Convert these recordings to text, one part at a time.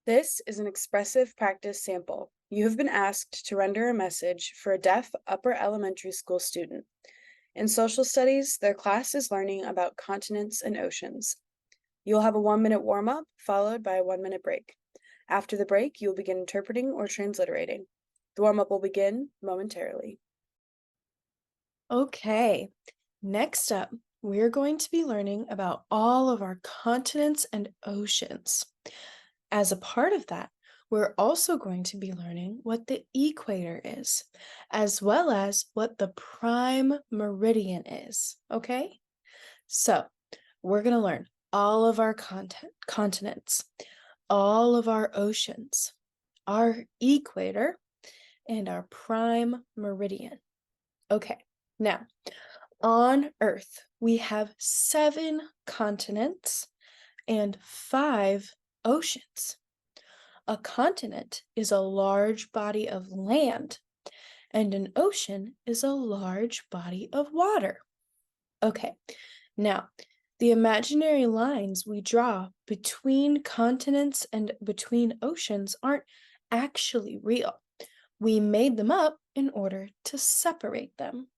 This is an expressive practice sample. You have been asked to render a message for a deaf upper elementary school student. In social studies, their class is learning about continents and oceans. You'll have a 1 minute warm up followed by a 1 minute break. After the break, you'll begin interpreting or transliterating. The warm up will begin momentarily. Okay, next up, we're going to be learning about all of our continents and oceans. As a part of that, we're also going to be learning what the equator is, as well as what the prime meridian is. Okay? So, we're going to learn all of our continents, all of our oceans, our equator, and our prime meridian. Okay, now on Earth, we have 7 continents and 5 oceans. A continent is a large body of land, and an ocean is a large body of water. Okay, now the imaginary lines we draw between continents and between oceans aren't actually real. We made them up in order to separate them.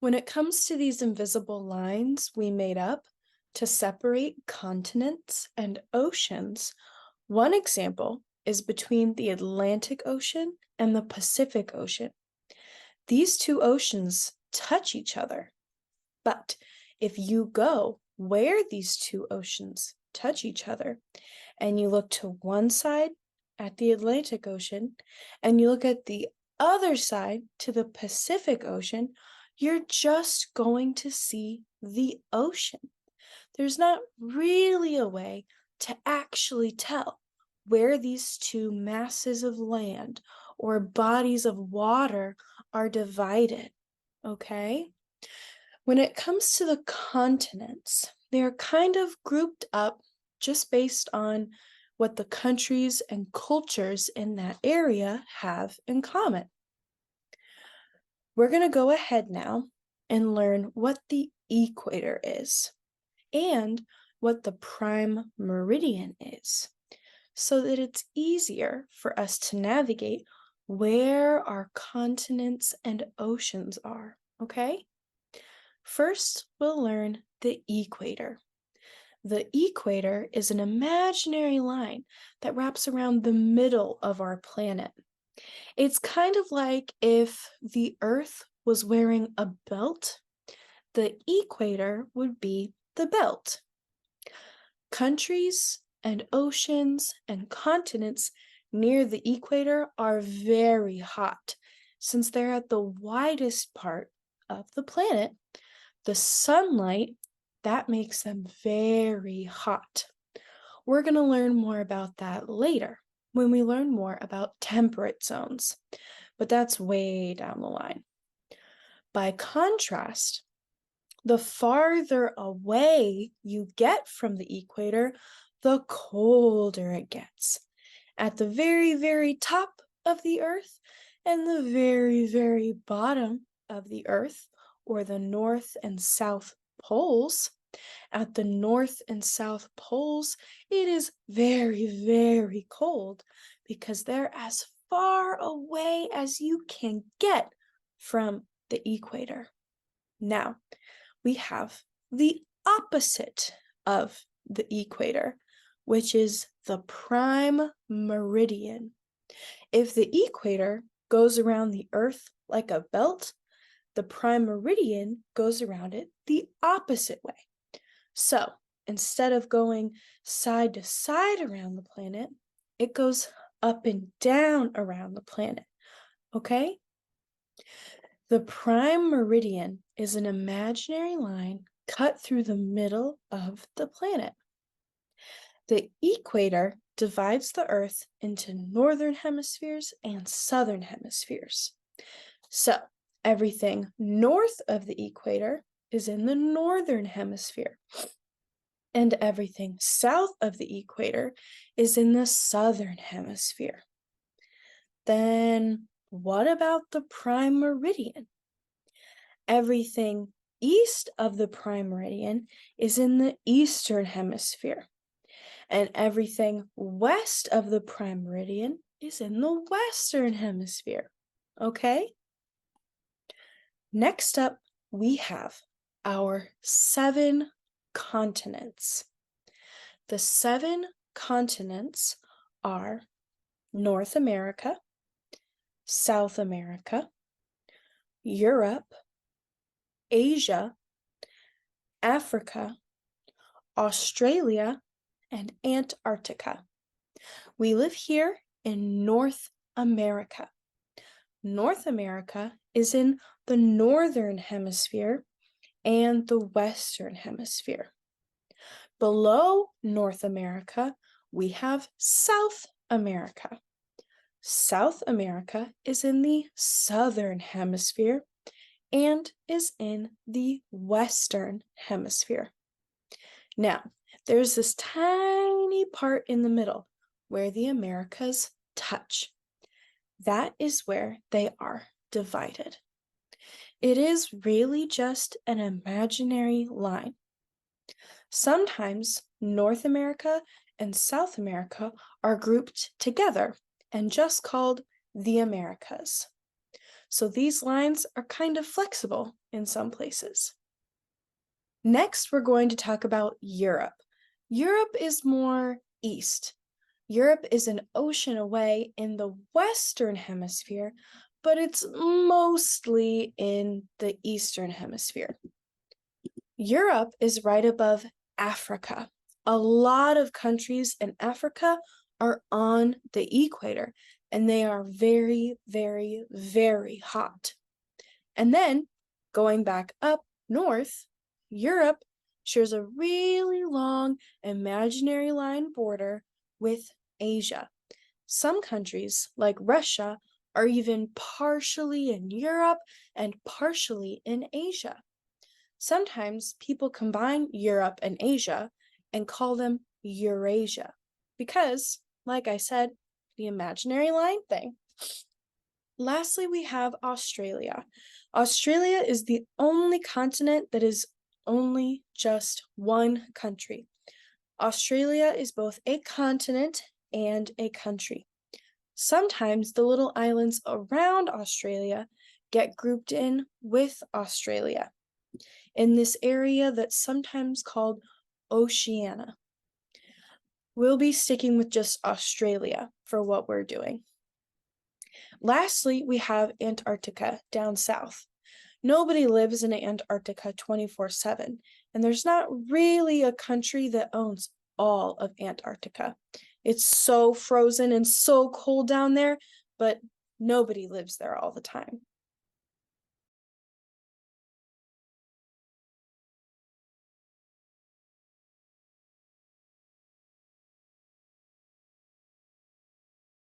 When it comes to these invisible lines we made up to separate continents and oceans, one example is between the Atlantic Ocean and the Pacific Ocean. These two oceans touch each other, but if you go where these two oceans touch each other and you look to one side at the Atlantic Ocean and you look at the other side to the Pacific Ocean, you're just going to see the ocean. There's not really a way to actually tell where these two masses of land or bodies of water are divided, okay? When it comes to the continents, they're kind of grouped up just based on what the countries and cultures in that area have in common. We're going to go ahead now and learn what the equator is and what the prime meridian is so that it's easier for us to navigate where our continents and oceans are, okay? First, we'll learn the equator. The equator is an imaginary line that wraps around the middle of our planet. It's kind of like if the Earth was wearing a belt, the equator would be the belt. Countries and oceans and continents near the equator are very hot since they're at the widest part of the planet. The sunlight, that makes them very hot. We're going to learn more about that later when we learn more about temperate zones, but that's way down the line. By contrast, the farther away you get from the equator, the colder it gets. At the very, very top of the Earth and the very, very bottom of the Earth, or the North and South poles, at the North and South poles, it is very, very cold because they're as far away as you can get from the equator. Now, we have the opposite of the equator, which is the prime meridian. If the equator goes around the Earth like a belt, the prime meridian goes around it the opposite way. So instead of going side to side around the planet, it goes up and down around the planet. Okay? The prime meridian is an imaginary line cut through the middle of the planet. The equator divides the Earth into northern hemispheres and southern hemispheres. So, everything north of the equator is in the northern hemisphere, and everything south of the equator is in the southern hemisphere. Then, what about the prime meridian? Everything east of the prime meridian is in the eastern hemisphere, and everything west of the prime meridian is in the western hemisphere. Okay? Next up, we have our 7 continents. The 7 continents are North America, South America, Europe, Asia, Africa, Australia, and Antarctica. We live here in North America. North America is in the northern hemisphere and the western hemisphere. Below North America, we have South America. South America is in the southern hemisphere and is in the western hemisphere. Now, there's this tiny part in the middle where the Americas touch. That is where they are divided. It is really just an imaginary line. Sometimes North America and South America are grouped together and just called the Americas. So these lines are kind of flexible in some places. Next, we're going to talk about Europe. Europe is more east. Europe is an ocean away in the Western Hemisphere, but it's mostly in the Eastern Hemisphere. Europe is right above Africa. A lot of countries in Africa are on the equator, and they are very, very, very hot. And then, going back up north, Europe shares a really long imaginary line border with Asia. Some countries, like Russia, are even partially in Europe and partially in Asia. Sometimes people combine Europe and Asia and call them Eurasia because, like I said, the imaginary line thing. Lastly, we have Australia. Australia is the only continent that is only just one country. Australia is both a continent and a country. Sometimes the little islands around Australia get grouped in with Australia in this area that's sometimes called Oceania. We'll be sticking with just Australia for what we're doing. Lastly, we have Antarctica down south. Nobody lives in Antarctica 24/7, and there's not really a country that owns all of Antarctica. It's so frozen and so cold down there, but nobody lives there all the time.